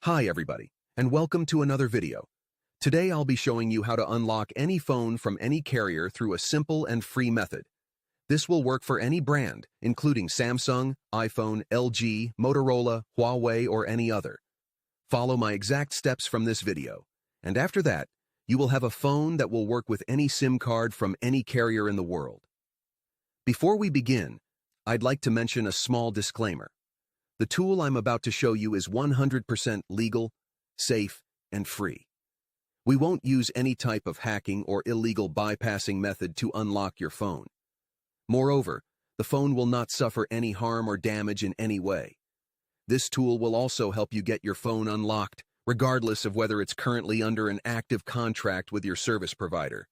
Hi everybody, and welcome to another video. Today I'll be showing you how to unlock any phone from any carrier through a simple and free method. This will work for any brand, including Samsung, iPhone, LG, Motorola, Huawei, or any other. Follow my exact steps from this video, and after that, you will have a phone that will work with any SIM card from any carrier in the world. Before we begin, I'd like to mention a small disclaimer. The tool I'm about to show you is 100% legal, safe, and free. We won't use any type of hacking or illegal bypassing method to unlock your phone. Moreover, the phone will not suffer any harm or damage in any way. This tool will also help you get your phone unlocked, regardless of whether it's currently under an active contract with your service provider.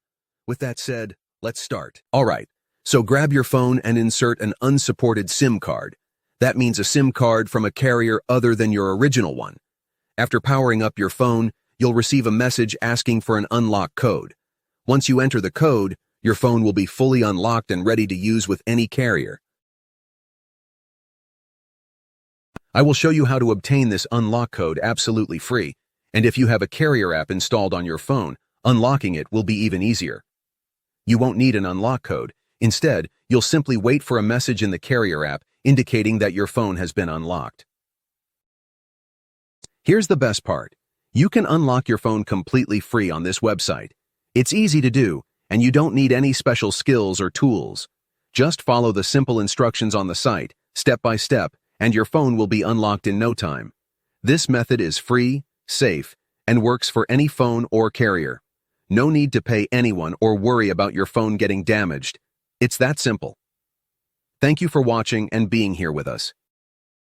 With that said, let's start. Alright, so grab your phone and insert an unsupported SIM card. That means a SIM card from a carrier other than your original one. After powering up your phone, you'll receive a message asking for an unlock code. Once you enter the code, your phone will be fully unlocked and ready to use with any carrier. I will show you how to obtain this unlock code absolutely free, and if you have a carrier app installed on your phone, unlocking it will be even easier. You won't need an unlock code. Instead, you'll simply wait for a message in the carrier app indicating that your phone has been unlocked. Here's the best part. You can unlock your phone completely free on this website. It's easy to do, and you don't need any special skills or tools. Just follow the simple instructions on the site, step by step, and your phone will be unlocked in no time. This method is free, safe, and works for any phone or carrier. No need to pay anyone or worry about your phone getting damaged. It's that simple. Thank you for watching and being here with us.